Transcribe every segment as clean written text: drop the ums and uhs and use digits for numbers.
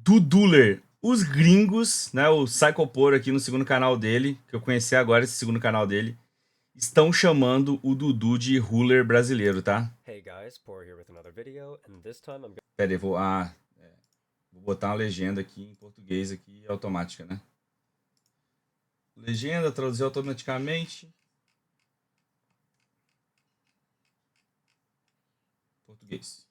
Duduhh. Os gringos, né, o Psychopor aqui no segundo canal dele, que eu conheci agora esse segundo canal dele, estão chamando o Duduhh de ruler brasileiro, tá? Hey guys, Por here with another video, and this time I'm Pera aí, vou botar uma legenda aqui em português aqui automática, né? Legenda, traduzir automaticamente. Português.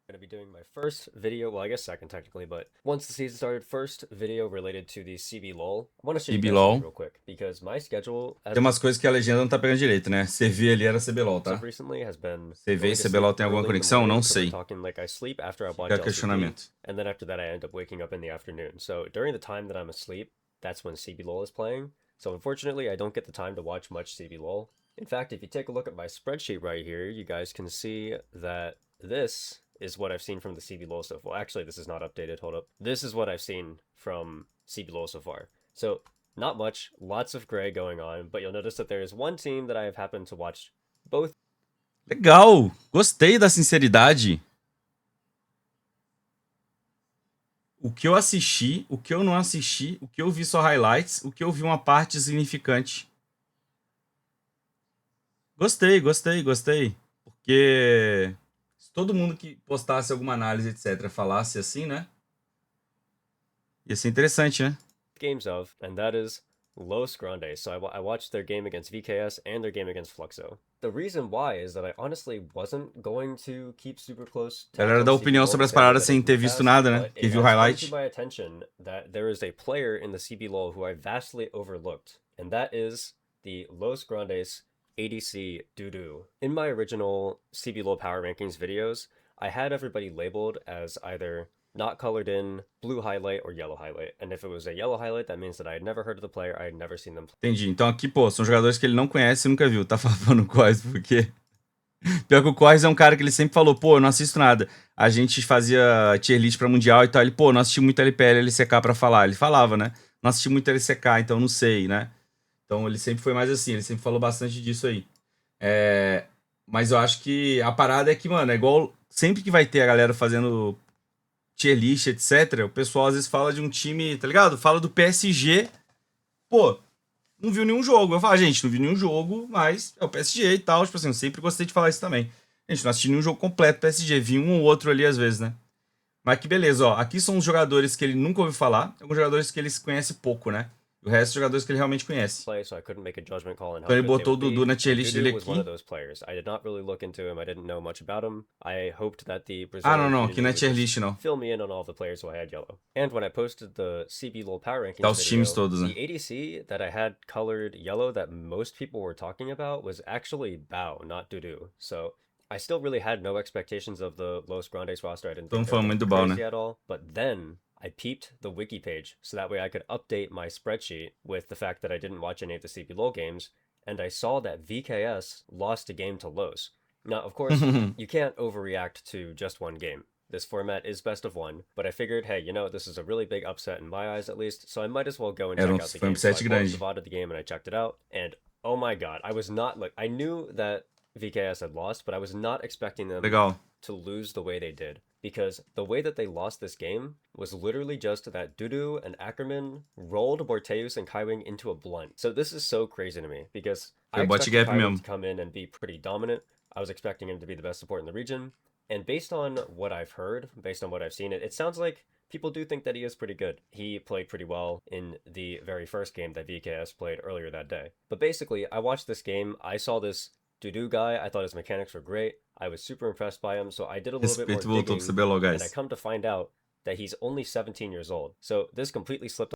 going to be doing my first video, well I guess second technically, but once the season started, first video related to the CB LOL. I want to show you guys something real quick, because my schedule... Tem umas coisas que a legenda não tá pegando direito, né? CV ali era CBLOL, tá? Recently has been CV e CBLOL tem alguma conexão? Não sei. Like I sleep after I watch Fica questionamento. and then after that I end up waking up in the afternoon. So during the time that I'm asleep, that's when CB LOL is playing. So unfortunately I don't get the time to watch much CB LOL. In fact, if you take a look at my spreadsheet right here, you guys can see that this is what I've seen from the CB LOL so far. Well, actually, this is not updated. Hold up. This is what I've seen from CB LOL so far. So not much, lots of gray going on, but you'll notice that there is one team that I have happened to watch both. Legal! Gostei da sinceridade. O que eu assisti, o que eu não assisti, o que eu vi só highlights, o que eu vi uma parte significante. Gostei. Porque se todo mundo que postasse alguma análise, etc., falasse assim, né? Ia ser interessante, né? Games of, and that is Los Grandes. So I watched their game against VKS and their game against Fluxo. The reason why is that I honestly wasn't going to keep super close. Galera dá opinião sobre as paradas sem ter visto nada, né? Que viu o highlight. My attention that there is a player in the CB LOL who I vastly overlooked, and that is the Los Grandes ADC Duduhh. In my original CB LOL Power Rankings videos, I had everybody labeled as either not colored in, blue highlight, or yellow highlight. And if it was a yellow highlight, that means that I had never heard of the player, I had never seen them play. Entendi. Então aqui, pô, são jogadores que ele não conhece e nunca viu. Tá falando o Cortes, porque... Pior que o Cortes é um cara que ele sempre falou, pô, eu não assisto nada. A gente fazia tier list pra Mundial e tal. Ele, pô, não assisti muito LPL, LCK pra falar. Ele falava, né? Não assisti muito LCK, então não sei, né? Então ele sempre foi mais assim, ele sempre falou bastante disso aí. Mas eu acho que a parada é que, mano, é igual... Sempre que vai ter a galera fazendo... tier list, etc. O pessoal às vezes fala de um time, tá ligado? Fala do PSG. Pô, não viu nenhum jogo. Eu falo, gente, não vi nenhum jogo, mas é o PSG e tal. Tipo assim, eu sempre gostei de falar isso também. Gente, não assisti nenhum jogo completo PSG. Vi um ou outro ali às vezes, né? Mas que beleza, ó. Aqui são os jogadores que ele nunca ouviu falar. Alguns jogadores que ele conhece pouco, né? O resto são jogadores que ele realmente conhece. Então ele botou o Duduhh na tier list dele aqui. Ah, não, aqui não é tier list, não. Tá os times todos, né? The ADC that I had colored yellow that most people were talking about was actually Bao, not Duduhh. So I still really had no expectations of the Los Grandes roster. I didn't think they were crazy at all. But then I peeped the wiki page so that way I could update my spreadsheet with the fact that I didn't watch any of the CB LOL games, and I saw that VKS lost a game to Los. Now, of course, you can't overreact to just one game. This format is best of one, but I figured, hey, you know, this is a really big upset in my eyes, at least, so I might as well go and check out the game. So I watched the VOD of the game and I checked it out, and oh my god, I was not, like, I knew that VKS had lost, but I was not expecting them to lose the way they did. Because the way that they lost this game was literally just that Duduhh and Ackerman rolled Morteus and Kaiwing into a blunt. So this is so crazy to me, because I expected Kaiwing to come in and be pretty dominant. I was expecting him to be the best support in the region. And based on what I've heard, based on what I've seen, it sounds like people do think that he is pretty good. He played pretty well in the very first game that VKS played earlier that day. But basically, I watched this game, I saw this Duduhh guy, I thought his mechanics were great. I was super impressed by him, so I did a little bit more digging, and I come to find out that he's only 17 years old. So this completely slipped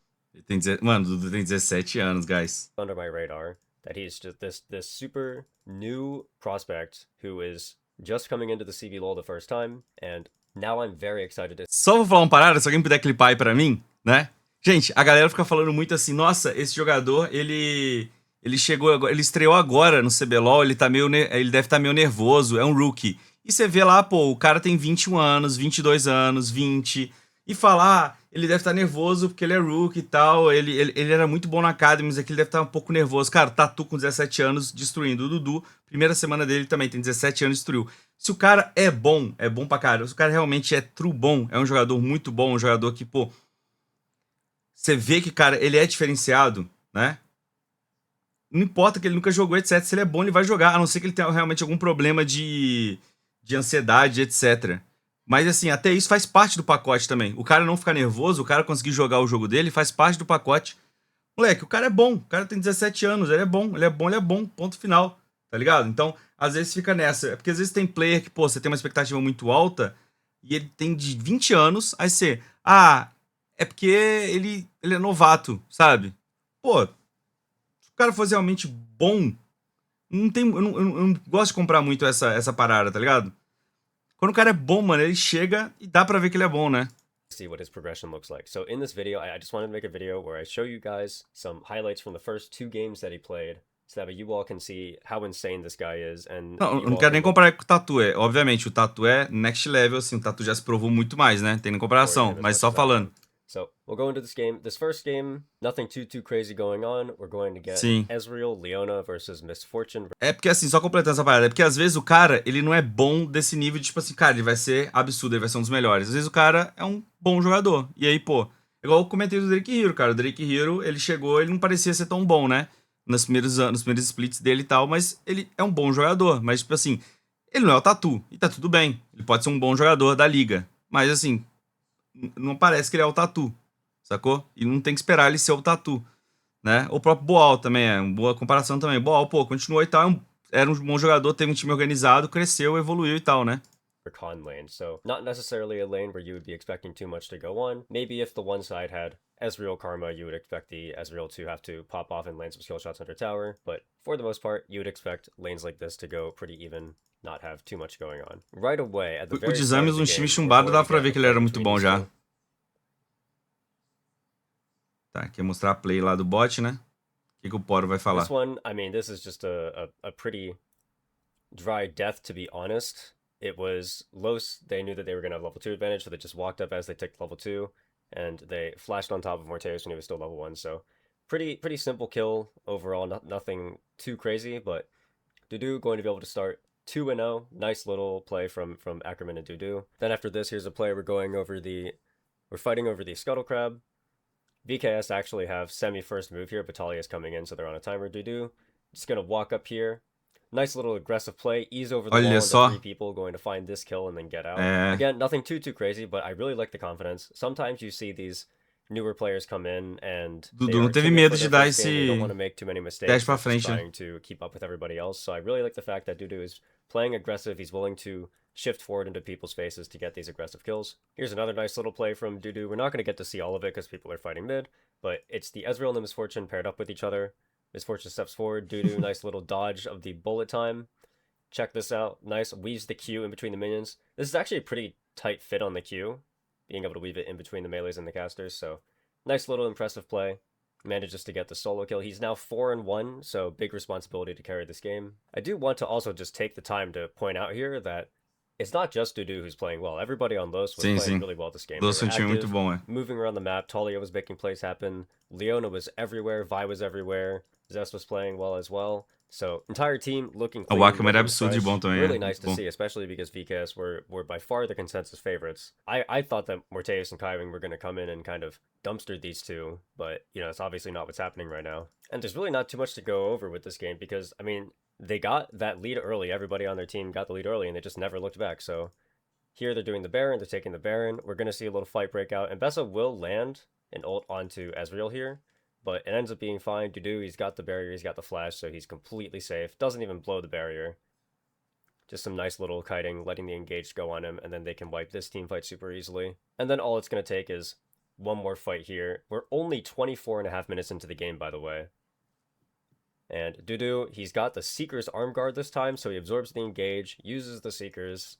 Mano, Duduhh tem 17 anos, guys. Under my radar, that he's just this super new prospect who is just coming into the CB LOL the first time, and now I'm very excited to... Só vou falar uma parada, se alguém puder clipar aí pra mim, né? Gente, a galera fica falando muito assim, nossa, esse jogador, ele chegou, ele estreou agora no CBLOL, ele deve estar meio nervoso, é um rookie. E você vê lá, pô, o cara tem 21 anos, 22 anos, 20, e falar, ele deve estar nervoso porque ele é rookie e tal. Ele era muito bom na Academy, mas aqui ele deve estar um pouco nervoso. Cara, o Tatu com 17 anos destruindo. O Dudu, primeira semana dele também, tem 17 anos, destruiu. Se o cara é bom pra caramba. Se o cara realmente é true bom, é um jogador muito bom, um jogador que, pô, você vê que, cara, ele é diferenciado, né? Não importa que ele nunca jogou, etc. Se ele é bom, ele vai jogar, a não ser que ele tenha realmente algum problema de ansiedade, etc. Mas, assim, até isso faz parte do pacote também. O cara não ficar nervoso, o cara conseguir jogar o jogo dele, faz parte do pacote. Moleque, o cara é bom. O cara tem 17 anos, ele é bom, ele é bom, ele é bom. Ponto final, tá ligado? Então, às vezes fica nessa. É porque às vezes tem player que, pô, você tem uma expectativa muito alta e ele tem de 20 anos, aí você... Ah, é porque ele é novato, sabe? Pô, se o cara fosse realmente bom, não tem, eu não gosto de comprar muito essa parada, tá ligado? Quando o cara é bom, mano, ele chega e dá pra ver que ele é bom, né? See what his progression looks like. So in this video, I just wanted to make a video where I show you guys some highlights from the first 2 games that he played, so that you all can see how insane this guy is. And não, eu não quero nem comparar com o Tatu. Obviamente, o Tatu é next level, assim, o Tatu já se provou muito mais, né? Tem nem comparação, mas só falando. So we'll go into this game. This first game, nothing too crazy going on. We're going to get Ezreal, Leona versus Misfortune. É porque assim, só completando essa parada, é porque às vezes o cara, ele não é bom desse nível de tipo assim, cara, ele vai ser absurdo, ele vai ser um dos melhores. Às vezes o cara é um bom jogador. E aí, pô, igual eu comentei do Drake Hero, cara. O Drake Hero, ele chegou, ele não parecia ser tão bom, né? Nos primeiros splits dele e tal, mas ele é um bom jogador. Mas, tipo assim, ele não é o Tatu. E tá tudo bem. Ele pode ser um bom jogador da liga. Mas assim, não parece que ele é o Tatu, sacou? E não tem que esperar ele ser o Tatu, né? O próprio Boal também é uma boa comparação também. Boal, pô, continuou e tal, era um bom jogador, teve um time organizado, cresceu, evoluiu e tal, né? Con lane, so not necessarily a lane where you would be expecting too much to go on. Maybe if the one side had Ezreal Karma, you would expect the Ezreal to have to pop off and land some skill shots under tower, but for the most part, you would expect lanes like this to go pretty even, not have too much going on. Right away, at the very start of the game, time chumbado, dá pra ver que ele era muito bom já. Tá, quer mostrar a play lá do bot, né? O que o Poro vai falar? This one, I mean, this is just a pretty dry death, to be honest. It was Los, they knew that they were going to have level 2 advantage, so they just walked up as they took level 2, and they flashed on top of Morteus when he was still level 1, so pretty simple kill overall, nothing too crazy, but Duduhh going to be able to start 2-0. Nice little play from Ackerman and Duduhh. Then after this, here's a play we're fighting over the Scuttle Crab. VKS actually have semi-first move here, but Talia is coming in, so they're on a timer. Duduhh just going to walk up here. Nice little aggressive play, ease over the wall into 3 people, going to find this kill and then get out. Again, nothing too crazy, but I really like the confidence. Sometimes you see these newer players come in and Dudu não teve medo de dar esse don't want to make too many mistakes, trying to keep up with everybody else. So I really like the fact that Duduhh is playing aggressive. He's willing to shift forward into people's faces to get these aggressive kills. Here's another nice little play from Duduhh. We're not going to get to see all of it because people are fighting mid, but it's the Ezreal and the Misfortune paired up with each other. Misfortune steps forward. Duduhh, nice little dodge of the bullet time. Check this out. Nice. Weaves the Q in between the minions. This is actually a pretty tight fit on the Q, being able to weave it in between the melees and the casters. So nice little impressive play. Manages to get the solo kill. He's now 4-1, so big responsibility to carry this game. I do want to also just take the time to point out here that it's not just Duduhh who's playing well. Everybody on Los was playing really well this game. Los active, muito bom, moving around the map. Talia was making plays happen. Leona was everywhere. Vi was everywhere. Zest was playing well as well. So entire team looking clean. O Ackerman era absurdo de bom também. Really nice to see, especially because VKS were by far the consensus favorites. I thought that Morteus and Kaiwing were going to come in and kind of dumpster these two, but you know, it's obviously not what's happening right now. And there's really not too much to go over with this game because, I mean, they got that lead early. Everybody on their team got the lead early and they just never looked back. So here they're doing the Baron, they're taking the Baron. We're going to see a little fight break out, and Bessa will land an ult onto Ezreal here, but it ends up being fine. Duduhh, he's got the barrier, he's got the flash, so he's completely safe. Doesn't even blow the barrier. Just some nice little kiting, letting the engaged go on him, and then they can wipe this team fight super easily. And then all it's going to take is one more fight here. We're only 24.5 minutes into the game, by the way. And Duduhh, he's got the Seeker's arm guard this time, so he absorbs the engage, uses the Seeker's,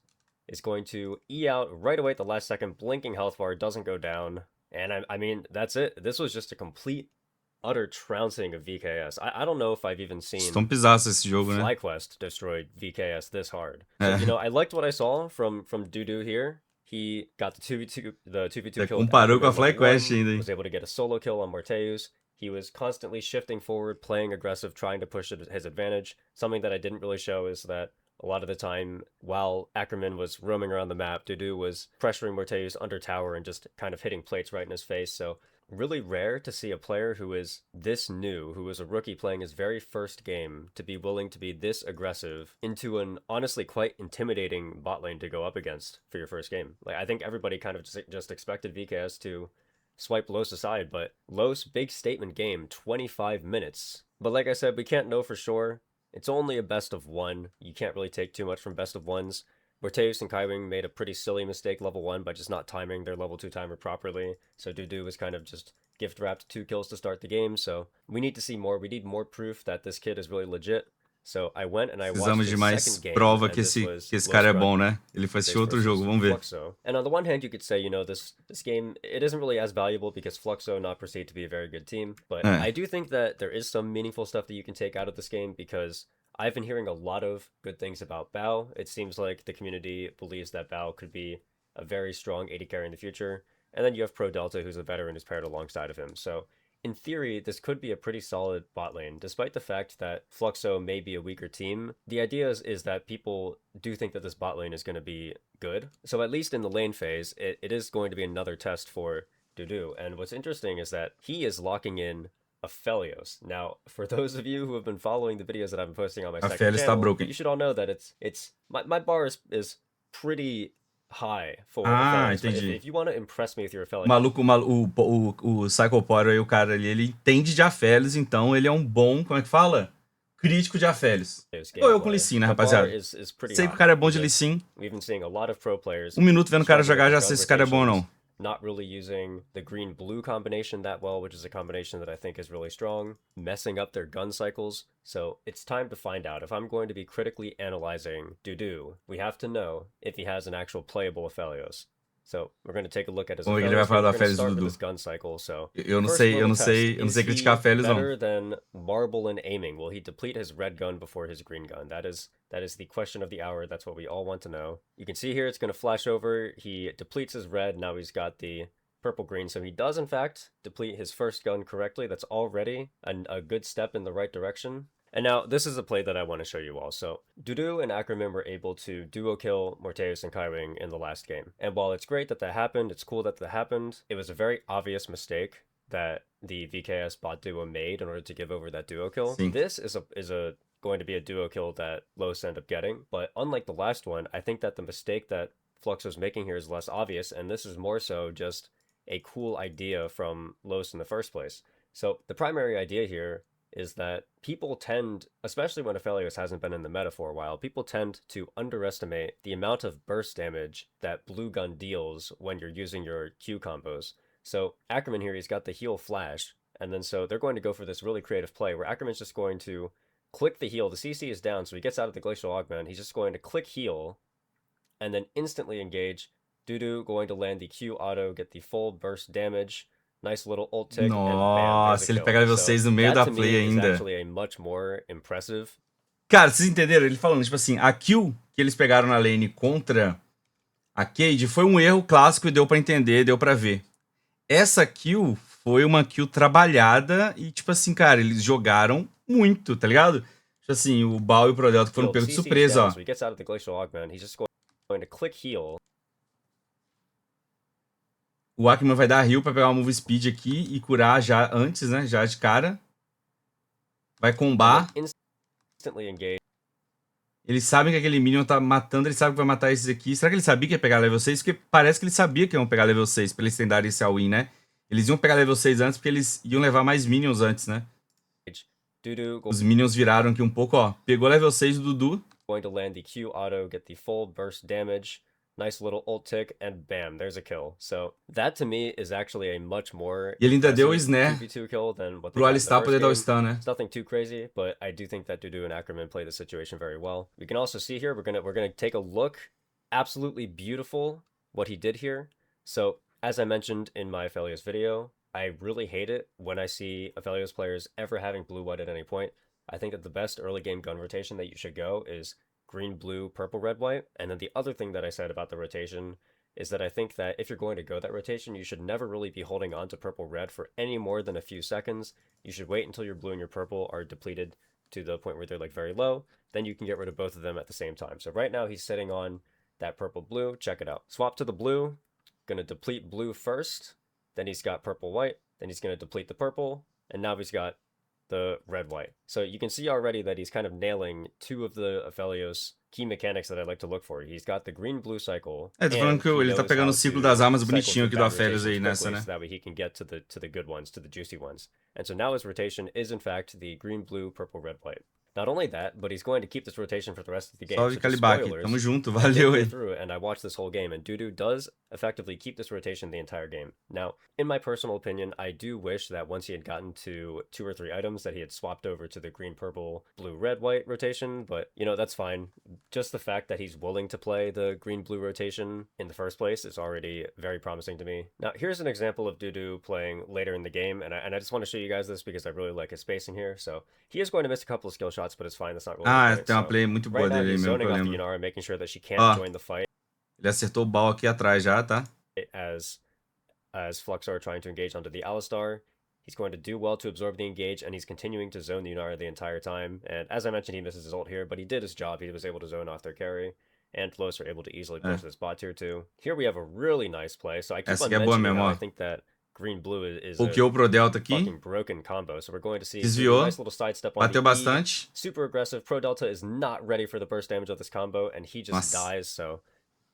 is going to E out right away at the last second, blinking health bar, doesn't go down. And I mean, that's it. This was just a complete, utter trouncing of VKS. I don't know if I've even seen FlyQuest destroy VKS this hard. So, you know, I liked what I saw from Duduhh here. he got the 2v2 kill. Comparou com a FlyQuest ainda, hein? Was able to get a solo kill on Morteus. He was constantly shifting forward, playing aggressive, trying to push his advantage. Something that I didn't really show is that a lot of the time, while Ackerman was roaming around the map, Duduhh was pressuring Morteus under tower and just kind of hitting plates right in his face. So really rare to see a player who is this new, who is a rookie playing his very first game, to be willing to be this aggressive into an honestly quite intimidating bot lane to go up against for your first game. Like, I think everybody kind of just expected VKS to swipe Los aside, but Los, big statement game, 25 minutes. But like I said, we can't know for sure. It's only a best of one. You can't really take too much from best of ones. Morteus and Kaiwing made a pretty silly mistake level 1 by just not timing their level 2 timer properly, so Duduhh was kind of just gift-wrapped 2 kills to start the game, so we need to see more. We need more proof that this kid is really legit. So I went and I watched his second game. Prova que esse cara é bom, né? Ele foi assistir outro jogo, vamos ver. Fluxo. And on the one hand, you could say, you know, this game, it isn't really as valuable because Fluxo not perceived to be a very good team, but I do think that there is some meaningful stuff that you can take out of this game because I've been hearing a lot of good things about Bao. It seems like the community believes that Bao could be a very strong AD carry in the future. And then you have Pro Delta, who's a veteran who's paired alongside of him. So in theory, this could be a pretty solid bot lane, despite the fact that Fluxo may be a weaker team. The idea is that people do think that this bot lane is going to be good. So at least in the lane phase, it is going to be another test for Duduhh. And what's interesting is that he is locking in Aphelios. Now, for those of you who have been following the videos that I've been posting on my second channel, you should all know that my bar is pretty high for Aphelios. Entendi. If you want to impress me with your Aphelios... O Psycho Potter aí, o cara ali, ele entende de Aphelios, então ele é um bom, como é que fala? Crítico de Aphelios. Ou eu com Lee Sin, né, rapaziada? Sei que o cara é bom de Lee Sin. Minuto vendo o cara jogar, já sei se esse cara é bom ou não. Not really using the green-blue combination that well, which is a combination that I think is really strong, messing up their gun cycles. So it's time to find out. If I'm going to be critically analyzing Duduhh, we have to know if he has an actual playable Aphelios. So we're going to take a look at his Aphelios. Ele vai falar do Aphelios do Duduhh. Gun cycle, so eu não sei criticar Aphelios não. Better than Marble in aiming? Will he deplete his red gun before his green gun? That is the question of the hour. That's what we all want to know. You can see here it's going to flash over. He depletes his red. Now he's got the purple-green. So he does, in fact, deplete his first gun correctly. That's already a good step in the right direction. And now, this is a play that I want to show you all. So, Duduhh and Ackerman were able to duo kill Morteus and Kaiwing in the last game. And while it's great that happened, it's cool that happened, it was a very obvious mistake that the VKS bot duo made in order to give over that duo kill. Sim. This is going to be a duo kill that Los end up getting. But unlike the last one, I think that the mistake that Fluxo's making here is less obvious, and this is more so just a cool idea from Los in the first place. So, the primary idea here is that people tend, especially when Aphelios hasn't been in the meta for a while, people tend to underestimate the amount of burst damage that blue gun deals when you're using your Q combos. So Ackerman here, he's got the heal flash, and then so they're going to go for this really creative play where Ackerman's just going to click the heal. The CC is down, so he gets out of the Glacial Augment. He's just going to click heal, and then instantly engage. Duduhh going to land the Q auto, get the full burst damage. Nice little ult tick. Nossa, ele pega level 6 no meio da play ainda. Cara, vocês entenderam? Ele falando, tipo assim, a kill que eles pegaram na lane contra a Cade foi um erro clássico e deu pra entender, deu pra ver. Essa kill foi uma kill trabalhada e, tipo assim, cara, eles jogaram muito, tá ligado? Tipo assim, o Bao e o Prodelta foram pegos de surpresa, ó. O Ackerman vai dar heal pra pegar uma move speed aqui e curar já antes, né? Já de cara. Vai combar. Eles sabem que aquele minion tá matando, ele sabe que vai matar esses aqui. Será que ele sabia que ia pegar level 6? Porque parece que ele sabia que iam pegar level 6 pra eles tentarem esse all-in, né? Eles iam pegar level 6 antes porque eles iam levar mais minions antes, né? Os minions viraram aqui um pouco, ó. Pegou level 6 do Duduhh. Going to land the Q auto, get the full burst damage. Nice little ult tick, and bam, there's a kill. So that to me is actually a much more e ele ainda deu o snare pro Alistar poder dar o stun, né? It's nothing too crazy, but I do think that Duduhh and Ackerman play the situation very well. We can also see here, we're gonna take a look. Absolutely beautiful what he did here. So as I mentioned in my Aphelios video, I really hate it when I see Aphelios players ever having blue-white at any point. I think that the best early game gun rotation that you should go is green, blue, purple, red, white. And then the other thing that I said about the rotation is that I think that if you're going to go that rotation, you should never really be holding on to purple-red for any more than a few seconds. You should wait until your blue and your purple are depleted to the point where they're like very low. Then you can get rid of both of them at the same time. So right now he's sitting on that purple-blue. Check it out. Swap to the blue. Going to deplete blue first. Then he's got purple-white. Then he's going to deplete the purple. And now he's got the red-white. So you can see already that he's kind of nailing two of the Aphelios key mechanics that I like to look for. He's got the green-blue cycle. Tô falando que ele tá pegando o ciclo das armas bonitinho aqui do Aphelios aí nessa, né? So that way he can get to the good ones, to the juicy ones. And so now his rotation is in fact the green-blue, purple-red-white. Not only that, but he's going to keep this rotation for the rest of the game. Salve, Calibaki. Tamo junto, valeu aí. And I watched this whole game, and Duduhh does effectively keep this rotation the entire game. Now, in my personal opinion, I do wish that once he had gotten to 2 or 3 items that he had swapped over to the green, purple, blue, red, white rotation, but, you know, that's fine. Just the fact that he's willing to play the green, blue rotation in the first place is already very promising to me. Now, here's an example of Duduhh playing later in the game, and I just want to show you guys this because I really like his spacing here. So, he is going to miss a couple of skill shots, but it's fine. That's not really tem uma play muito boa dele mesmo, que eu lembro. Yunara, making sure that she can't join the fight. Ele acertou o bal aqui atrás já, tá? As Fluxo are trying to engage onto the Alistar, he's going to do well to absorb the engage, and he's continuing to zone the Yunara the entire time. And as I mentioned, he misses his ult here, but he did his job. He was able to zone off their carry, and Los are able to easily push this bot tier 2. Here we have a really nice play, so I keep on mentioning how I think that green-blue is a pro Delta aqui. Fucking broken combo, so we're going to see Desviou, a nice little sidestep on bateu bastante. Super aggressive. Pro Delta is not ready for the burst damage of this combo, and he just dies, so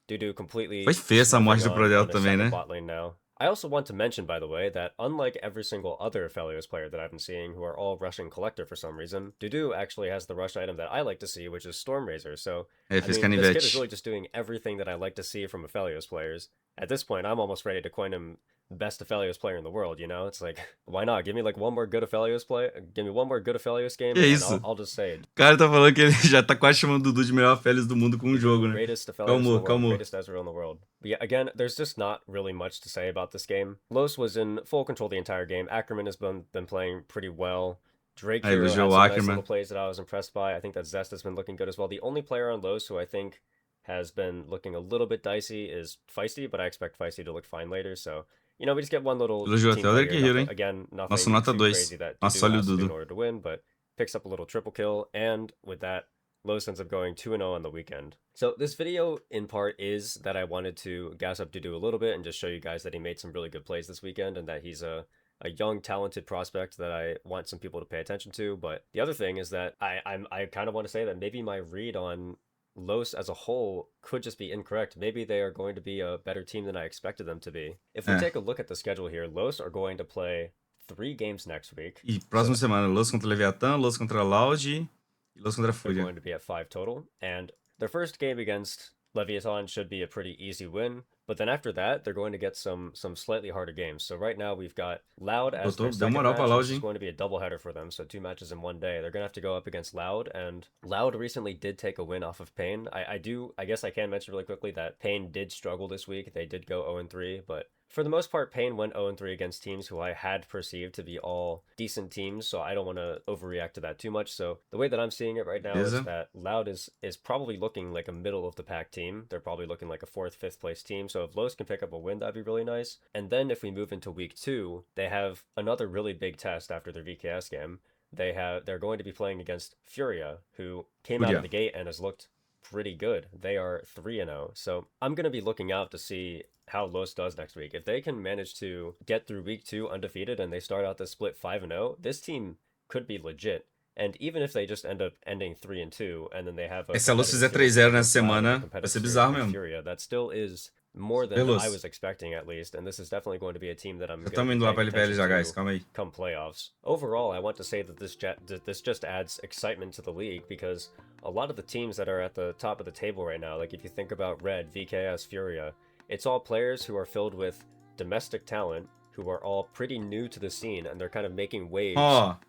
Duduhh completely... Foi feia essa morte do Pro Delta também, né? Bot lane now. I also want to mention, by the way, that unlike every single other Aphelios player that I've been seeing who are all rushing Collector for some reason, Duduhh actually has the rush item that I like to see, which is Stormrazor. So, I mean, this kid is really just doing everything that I like to see from Aphelios players. At this point, I'm almost ready to coin him best Aphelios player in the world, you know? It's like, why not? Give me like one more good Aphelios play. Give me one more good Aphelios game, and I'll just say it. O cara tá falando que ele já tá quase chamando o Duduhh de melhor Aphelios do mundo com um jogo, né? Greatest Aphelios in the world, greatest Ezreal in the world. But yeah, again, there's just not really much to say about this game. Los was in full control the entire game. Ackerman has been playing pretty well. Drake Hero had some nice little plays that I was impressed by. I think that Zest has been looking good as well. The only player on Los who I think has been looking a little bit dicey is Feisty, but I expect Feisty to look fine later, so... You know, we just get one little team here. Again, nothing too crazy that Duduhh has to do in order to win, but picks up a little triple kill, and with that, Los ends up going 2-0 on the weekend. So this video, in part, is that I wanted to gas up Duduhh a little bit and just show you guys that he made some really good plays this weekend, and that he's a young, talented prospect that I want some people to pay attention to. But the other thing is that I kind of want to say that maybe my read on Los as a whole could just be incorrect. Maybe they are going to be a better team than I expected them to be. If we take a look at the schedule here, Los are going to play 3 games next week. E próxima semana, Los contra Leviathan, Los contra Loud e Los contra Fúria. They're going to be at 5 total. And their first game against Leviathan should be a pretty easy win. But then after that, they're going to get some slightly harder games. So right now we've got Loud as their second match, which is going to be a doubleheader for them. So 2 matches in one day. They're going to have to go up against Loud, and Loud recently did take a win off of Pain. I guess I can mention really quickly that Pain did struggle this week. They did go 0-3, but for the most part, Pain went 0-3 against teams who I had perceived to be all decent teams, so I don't want to overreact to that too much. So the way that I'm seeing it right now is that Loud is probably looking like a middle-of-the-pack team. They're probably looking like a 4th, 5th place team, so if Los can pick up a win, that'd be really nice. And then if we move into week 2, they have another really big test after their VKS game. They're going to be playing against Furia, who came out of the gate and has looked pretty good. They are 3-0, so I'm going to be looking out to see how Los does next week. If they can manage to get through week 2 undefeated and they start out the split 5-0, this team could be legit. And even if they just end up ending 3-2 and then they have a... Se a Los fizer 3-0 nessa semana, vai ser bizarro mesmo. Furia, that still is more than I was expecting, at least, and this is definitely going to be a team that I'm going to pay attention to come playoffs. Overall, I want to say that this just adds excitement to the league, because a lot of the teams that are at the top of the table right now, like if you think about Red, VKS, Furia, it's all players who are filled with domestic talent, who are all pretty new to the scene, and they're kind of making waves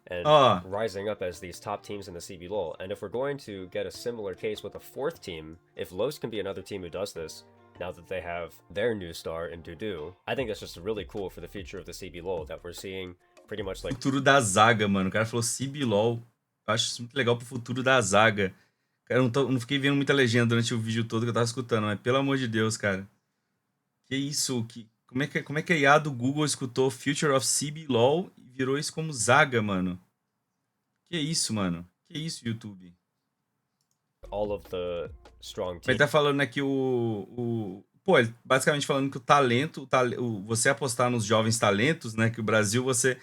and rising up as these top teams in the CBLOL. And if we're going to get a similar case with a 4th team, if Los can be another team who does this, now that they have their new star in Duduhh, I think that's just really cool for the future of the CBLOL, that we're seeing pretty much like... Futuro da zaga, mano. O cara falou CBLOL. Eu acho isso muito legal pro futuro da zaga. Cara, eu não fiquei vendo muita legenda durante o vídeo todo que eu tava escutando, mas pelo amor de Deus, cara. Que isso? Como é que a IA do Google escutou Future of CBLOL e virou isso como Zaga, mano? Que isso, mano? Que isso, YouTube? All of the strong Ele tá falando aqui Pô, ele basicamente falando que você apostar nos jovens talentos, né? Que o Brasil, você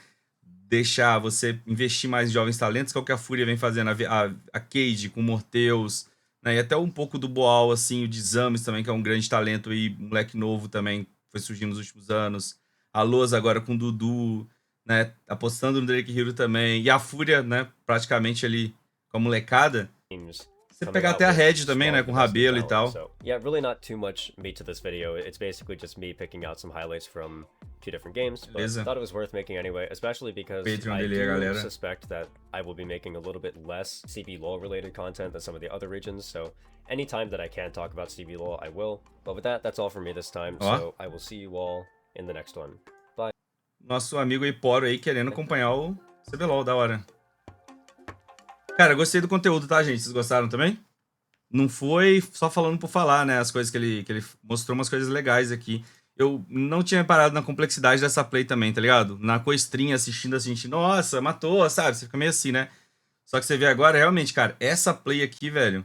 investir mais em jovens talentos, que é o que a Fúria vem fazendo. A Cade com o Morteus, né? E até um pouco do Boal, assim, o de Exames também, que é um grande talento e moleque novo também, foi surgindo nos últimos anos. A Loz agora com o Duduhh, né? Apostando no Drake Hero também. E a Fúria, né? Praticamente ali com a molecada. Você pegar até a Red também, né? Com o Rabelo e tal. So, yeah, really not too much meat to this video. It's basically just me picking out some highlights from two different games, but Beleza. thought it was worth making anyway, especially because Patreon I dele, galera. suspect that I will be making a little bit less CBLOL related content than some of the other regions, so anytime that I can talk about CBLOL, I will. But with that, that's all for me this time, so I will see you all in the next one. Bye. Nosso amigo Iporo aí querendo acompanhar o CBLOL, da hora. Cara, gostei do conteúdo, tá, gente? Vocês gostaram também? Não foi só falando por falar, né? As coisas que ele mostrou umas coisas legais aqui. Eu não tinha parado na complexidade dessa play também, tá ligado? Na coestrinha, assistindo assim, nossa, matou, sabe? Você fica meio assim, né? Só que você vê agora, realmente, cara, essa play aqui, velho.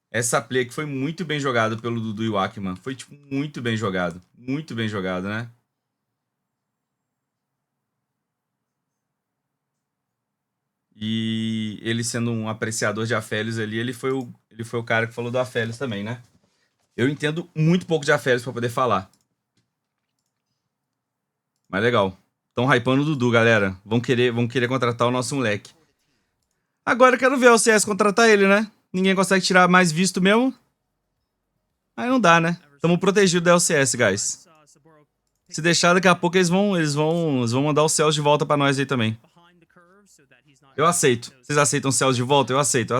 Essa play aqui foi muito bem jogada pelo Dudu e o Akman. Foi, tipo, muito bem jogado. Muito bem jogado, né? E ele sendo um apreciador de Aphelios ali, ele foi o cara que falou do Aphelios também, né? Eu entendo muito pouco de Aphelios pra poder falar. Mas legal. Estão hypando o Dudu, galera. Vão querer contratar o nosso moleque. Agora eu quero ver o CS contratar ele, né? Ninguém consegue tirar mais visto mesmo. Aí não dá, né? Tamo protegido da LCS, guys. Se deixar, daqui a pouco eles vão mandar os céus de volta pra nós aí também. Eu aceito. Vocês aceitam os céus de volta? Eu aceito.